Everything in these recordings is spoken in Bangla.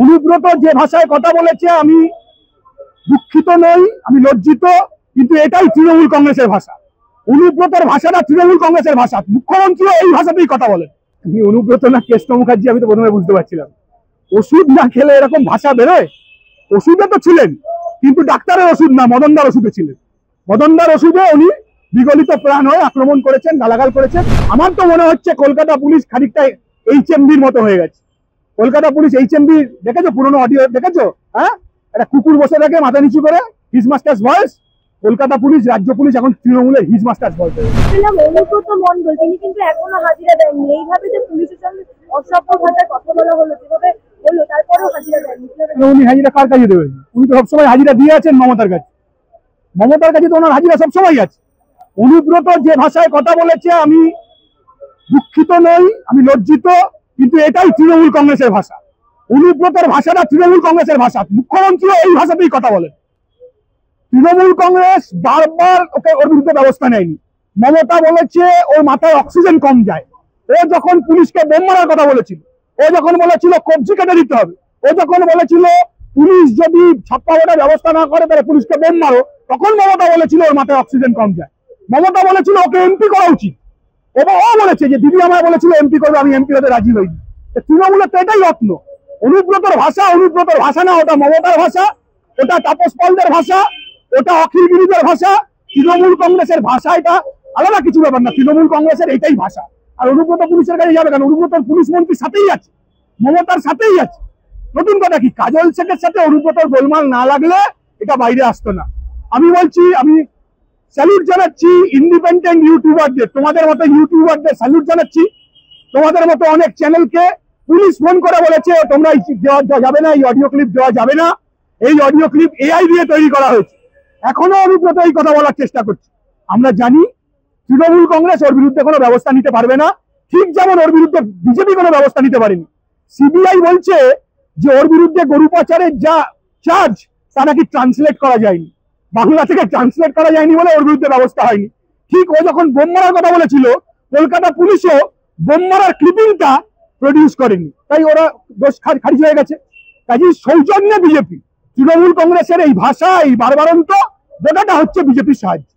অনুব্রত যে ভাষায় কথা বলেছে আমি দুঃখিত নই, আমি লজ্জিত, কিন্তু এটাই তৃণমূল কংগ্রেসের ভাষা। অনুব্রতের ভাষাটা তৃণমূল কংগ্রেসের ভাষা। মুখ্যমন্ত্রীও এই ভাষাতেই কথা বলেন। অনুব্রত না কেষ্ট মুখার্জি, আমি তো প্রথমে বুঝতে পারছিলাম। ওষুধ না খেলে এরকম ভাষা বেরোয়? ওষুধে তো ছিলেন, কিন্তু ডাক্তারের ওষুধ না, মদনদার ওষুধে ছিলেন। মদনদার ওষুধে উনি বিগলিত প্রাণ হয়ে আক্রমণ করেছেন, গালাগাল করেছেন। আমার তো মনে হচ্ছে কলকাতা পুলিশ খানিকটা HMBর মতো হয়ে গেছে। কলকাতা পুলিশ HMB দেখেছো? পুরোনো অডিও দেখেছো? হ্যাঁ, একটা কুকুর বসে থাকে মাথা নিচু করে, his masters voice. Kolkata police, রাজ্য পুলিশ এখন তৃণমূলের his masters voice. Anubrata Mondal তিনি কিন্তু এখনো হাজিরা দেননি। এইভাবে যে পুলিশের সঙ্গে অসভ্য ভাষায় কথা বলা হলো, যেভাবে হলো, তারপরেও হাজিরা দেননি। উনি হাজিরা কার কাছে দেবেন? উনি তো সবসময় হাজিরা দিয়ে আছেন মমতার কাছে। মমতার কাছে তো ওনার হাজিরা সবসময় আছে। অনুব্রত যে ভাষায় কথা বলেছে আমি দুঃখিত নই, আমি লজ্জিত, কিন্তু এটাই তৃণমূল কংগ্রেসের ভাষা। অনুব্রতের ভাষাটা তৃণমূল কংগ্রেসের ভাষা। মুখ্যমন্ত্রীও এই ভাষাতেই কথা বলেন। তৃণমূল কংগ্রেস বারবার ওর বিরুদ্ধে ব্যবস্থা নেয়নি। মমতা বলেছে ওর মাথায় অক্সিজেন কম যায়। ও যখন পুলিশকে বোম মারার কথা বলেছিল, ও যখন বলেছিল কবজি কেটে দিতে হবে, ও যখন বলেছিল পুলিশ যদি ছাপ্পা ভোটের ব্যবস্থা না করে তাহলে পুলিশকে বোম মারো, তখন মমতা বলেছিল ওর মাথায় অক্সিজেন কম যায়। মমতা বলেছিল ওকে MP করা উচিত। এবং ও বলেছে যে দিদি আমায় বলেছিল MP করবে, আমি MP হতে রাজি হইনি। তৃণমূলের তো এটাই রত্ন। অনুব্রতর ভাষা অনুব্রতর ভাষা না, ওটা মমতার ভাষা, ওটা তাপস পালদের ভাষা, ওটা অখিল গিরিজের ভাষা। তৃণমূল কংগ্রেসের ভাষা এটা আলাদা কিছু ব্যাপার না। তৃণমূল কংগ্রেসের এটাই ভাষা। আর অনুব্রত পুলিশের কাছে যাবে কেন? অনুব্রত পুলিশ মন্ত্রীর সাথেই আছে, মমতার সাথেই আছে। নতুন কথা কি, কাজল শেখের সাথে অনুব্রতর গোলমাল না লাগলে এটা বাইরে আসতো না। আমি বলছি, আমি স্যালুট জানাচ্ছি ইন্ডিপেন্ডেন্ট ইউটিউবারদের, তোমাদের মতো ইউটিউবারদের স্যালুট জানাচ্ছি। তোমাদের মতো অনেক চ্যানেলকে পুলিশ ফোন করে বলেছে তোমরা দেওয়া যাবে না, এই অডিও ক্লিপ দেওয়া যাবে না, এই অডিও ক্লিপ AI দিয়ে তৈরি করা হয়েছে। এখনো অনুব্রত এই কথা বলার চেষ্টা করছে। আমরা জানি তৃণমূল কংগ্রেস ওর বিরুদ্ধে কোনো ব্যবস্থা নিতে পারবে না, ঠিক যেমন ওর বিরুদ্ধে বিজেপি কোনো ব্যবস্থা নিতে পারেনি। CBI বলছে যে ওর বিরুদ্ধে গরু পাচারের যা চার্জ তা নাকি ট্রান্সলেট করা যায়নি, বাংলা থেকে ট্রান্সলেট করা যায়নি বলে ওর বিরুদ্ধে ব্যবস্থা হয়নি। ঠিক ও যখন বোম মারার কথা বলেছিল, কলকাতা পুলিশও বোম মারার ক্লিপিংটা প্রডিউস করেনি, তাই ওরা দোষ খারিজ হয়ে গেছে। কাজেই সৌজন্যে বিজেপি, তৃণমূল কংগ্রেসের এই ভাষা, এই বারবারন্ত গোটাটা হচ্ছে বিজেপির সাহায্য।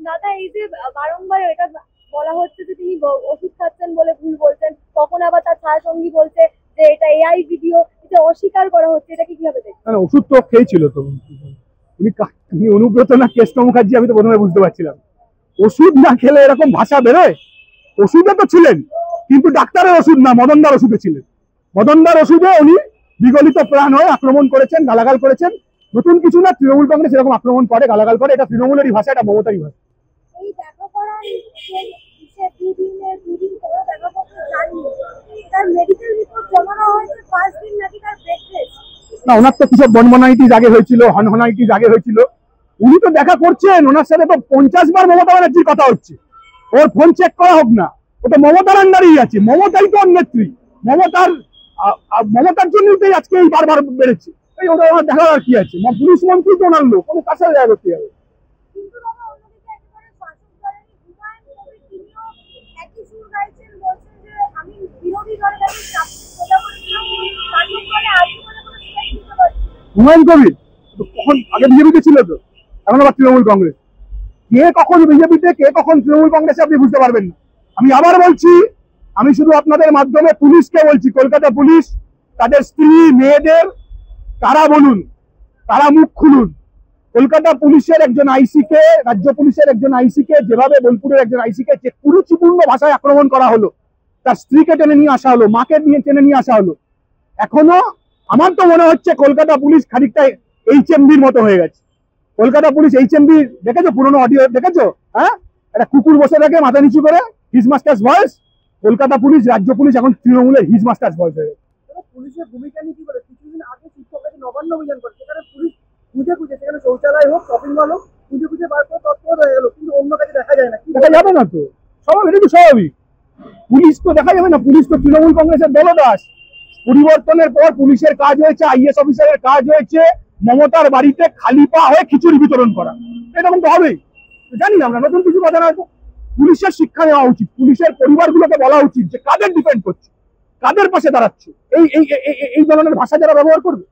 দাদা, এই যে বারংবার এটা বলা হচ্ছে যে তিনি ওষুধ খাচ্ছেন বলে ভুল বলছেন, কখন আবার তার ছায়াসঙ্গী বলছে যে এটা AI ভিডিও, এটা অস্বীকার করা হচ্ছে, এটা কি কিভাবে দেখছেন? ওষুধ তো খেয়েছিল তো উনি অনুব্রত না কেষ্ট মুখার্জি, আমি তো প্রথমে বুঝতে পারছিলাম। ওষুধ না খেলে এরকম ভাষা বেরোয়? ওষুধে তো ছিলেন, কিন্তু ডাক্তারের ওষুধ না, মদনদার ওষুধে ছিলেন। মদনদার ওষুধে উনি বিগলিত প্রাণ হয়ে আক্রমণ করেছেন, গালাগাল করেছেন। নতুন কিছু না, তৃণমূল কংগ্রেস এরকম আক্রমণ করে, গালাগাল করে, এটা তৃণমূলেরই ভাষা, এটা মমতারই ভাষা। এই দেখা করার দুদিন পর দেখা করতে জানি, তার মেডিকেল রিপোর্ট জমানো হয়েছে 5 দিন নাকি তার বেড রেস্ট। না, ওনার তো কিছু বনবনাইটিস আগে হয়েছিল, হনহনাইটিস আগে হয়েছিল। উনি তো দেখা করছেন, ওনার সাথে তো 50 বার মমতা ব্যানার্জির কথা হচ্ছে। ওর ফোন চেক করা হোক না, ও তো মমতার আন্ডারেই আছে। মমতাই তো নেত্রী, মমতার জন্যই তো আজকে এই বারবার বেড়েছে। এই ওটা ওনার দেখার আর কি আছে? পুলিশ মন্ত্রী তো ওনার লোক, কোনো কাছে দেখা করতে যাবে। কিন্তু দাদা, অন্যদিকে একেবারে শাসক দলের হুমায়ুন কবির তিনিও একই সুর গাইছেন, বলছেন যে আমি বিরোধী দলের কাছে সোজা করেছিলাম, শাসক দলে আছি বলে কোনো স্টেপ নিতে পারছি। হুমায়ুন কবির কখন আগে বিজেপিতে ছিল, তো এখন আবার তৃণমূল কংগ্রেস। কে কখন বিজেপিতে, কে কখন তৃণমূল কংগ্রেসে, আপনি বুঝতে পারবেন না। আমি আবার বলছি, আমি শুধু আপনাদের মাধ্যমে পুলিশকে বলছি, কলকাতা পুলিশ তাদের স্ত্রী মেয়েদের তারা বলুন, তারা মুখ খুলুন। কলকাতা পুলিশের একজন আইসিকে, রাজ্য পুলিশের একজন আইসিকে যেভাবে বোলপুরের একজন আইসিকে যে কুরুচিপূর্ণ ভাষায় আক্রমণ করা হলো, তার স্ত্রীকে টেনে নিয়ে আসা হলো, মাকে টেনে নিয়ে আসা হলো। এখনো আমার তো মনে হচ্ছে কলকাতা পুলিশ খানিকটা HMBর মতো হয়ে গেছে। কলকাতা পুলিশ HMB দেখেছো? পুরোনো অডিও দেখেছো? হ্যাঁ, একটা কুকুর বসে থাকে মাথা নিচু করে, his masters voice. Kolkata police, রাজ্য পুলিশ এখন তৃণমূলের হিজ মাস্টার্স ভয়েস হয়ে গেছে। পুলিশের ভূমিকা নিয়ে কি বলে? কিছুদিন আগে শিক্ষকদের নবান্ন অভিযান করে, সেখানে পুলিশ খুঁজে খুঁজে, সেখানে শৌচালয় হোক, শপিং মল হোক, খুঁজে খুঁজে বার করে তৎপর হয়ে গেল, কিন্তু অন্য কাছে দেখা যায় না। দেখা যাবে না তো, স্বাভাবিক, এটা তো স্বাভাবিক। পুলিশ তো দেখা যাবে না, পুলিশ তো তৃণমূল কংগ্রেসের দলদাস। পরিবর্তনের পর পুলিশের কাজ হয়েছে, IAS অফিসারের কাজ হয়েছে মমতার বাড়িতে খালি পা হয়ে খিচুড়ি বিতরণ করা। এরকম তো হবেই, জানি আমরা, নতুন কিছু কথা না। পুলিশের শিক্ষা নেওয়া উচিত, পুলিশের পরিবারগুলোকে বলা উচিত যে কাদের ডিপেন্ড করছে, কাদের পাশে দাঁড়াচ্ছে এই এই এই- এই- এই ধরনের ভাষা যারা ব্যবহার করবে?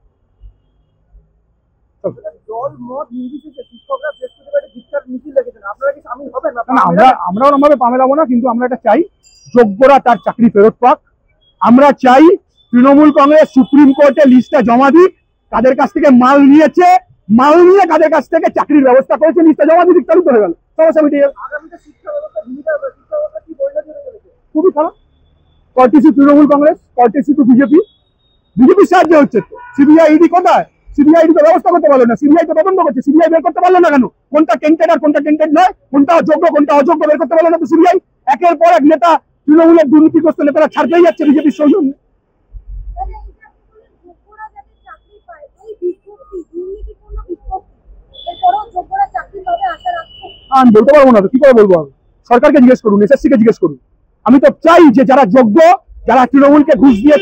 দল মত নির্বিশেষে শিক্ষকরা বৃহস্পতিবার ধিক্কার মিছিল রেখেছেন, আপনারা কি সামিল হবেন না? না, আমরা ওরকম ভাবে পা মেলাবো না, কিন্তু আমরা এটা চাই যোগ্যরা তার চাকরি ফেরত পাক। আমরা চাই তৃণমূল কংগ্রেস সুপ্রিম কোর্টে লিস্টটা জমা দিক, কাদের কাছ থেকে মাল নিয়েছে, মাল নিয়ে কাদের কাছ থেকে চাকরির ব্যবস্থা করেছে লিস্টটা জমা দিক, চালু করে গেল, সমস্যা মিটিয়ে গেল। আগামীতে শিক্ষা ব্যবস্থা ভূমিকা শিক্ষা ব্যবস্থা কি পরিণতি হতে চলেছে? খুবই খারাপ। কর্টিসি তৃণমূল কংগ্রেস, কর্টিসি টু বিজেপি, বিজেপির সাহায্য হচ্ছে তো। সিবিআই ইডি কোথায়? সিবিআই তো ব্যবস্থা করতে পারলো না, সিবিআই তো তদন্ত করছে, সিবিআই বের করতে পারলো না কেন কোনটা টেন্টেড আর কোনটা টেন্টেড নয়, কোনটা যোগ্য কোনটা অযোগ্য বের করতে পারলো না তো সিবিআই। একের পর এক নেতা, তৃণমূলের দুর্নীতিগ্রস্ত নেতারা ছাড়তেই যাচ্ছে বিজেপির সৌজন্যে। তাহলে এই যে আপনি বললেন যোগ্যরা যাতে চাকরি পায়, এই বিজ্ঞপ্তি দুর্নীতিপূর্ণ বিজ্ঞপ্তি, এরপরেও যোগ্যরা চাকরি পাবে আশা রাখছেন? আমি বলতে পারবো না তো, কি করে বলবো? আমি সরকারকে জিজ্ঞেস করুন, এসএসসি কে জিজ্ঞেস করুন। আমি তো চাই যে যারা যোগ্য, যারা তৃণমূলকে ঘুষ দিয়ে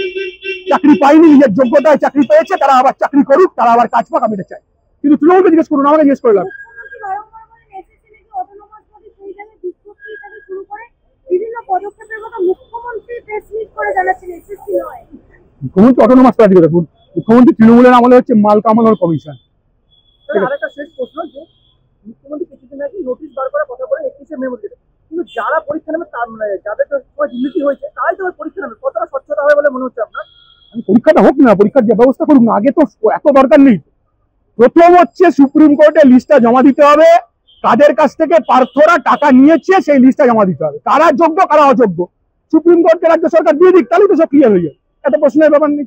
চাকরি পায়নি, নিজের যোগ্যতায় চাকরি পেয়েছে, তারা আবার চাকরি করুক, তারা আবার কাজ পাক, আমি এটা চাই। কিন্তু তৃণমূলকে জিজ্ঞেস করুন, আমাকে জিজ্ঞেস করলাম। মুখ্যমন্ত্রী বারংবার বলেন এসএসসি নাকি অটোনমাস বডি, সেই জায়গায় বিজ্ঞপ্তি থেকে শুরু করে বিভিন্ন পদক্ষেপের কথা মুখ্যমন্ত্রী প্রেস মিট করে জানাচ্ছেন, এসএসসি নয়। মুখ্যমন্ত্রী অটোনমাস করা দিকে দেখুন, মুখ্যমন্ত্রী তৃণমূলের আমলে হচ্ছে মাল কামানোর কমিশন। তাহলে আরেকটা শেষ প্রশ্ন, যে মুখ্যমন্ত্রী কিছুদিন আগে নোটিশ বার করার কথা বলে 21শে মে মধ্যে, কিন্তু যারা পরীক্ষা নেবে তার মানে যাদের সময় দুর্নীতি হয়েছে তারাই তো পরীক্ষা নেবে, কতটা স্বচ্ছতা হবে বলে মনে হচ্ছে আপনার? পরীক্ষাটা হোক না, পরীক্ষার যে ব্যবস্থা করুক না, আগে তো এত দরকার নেই। প্রথম হচ্ছে সুপ্রিম কোর্টে লিস্টটা জমা দিতে হবে, কাদের কাছ থেকে প্রার্থরা টাকা নিয়েছে সেই লিস্টটা জমা দিতে হবে, কারা যোগ্য কারা অযোগ্য। সুপ্রিম কোর্টকে রাজ্য সরকার দিয়ে দিক, তাহলেই তো সব ক্লিয়ার হয়ে যাবে, এত প্রশ্নের ব্যাপার নেই।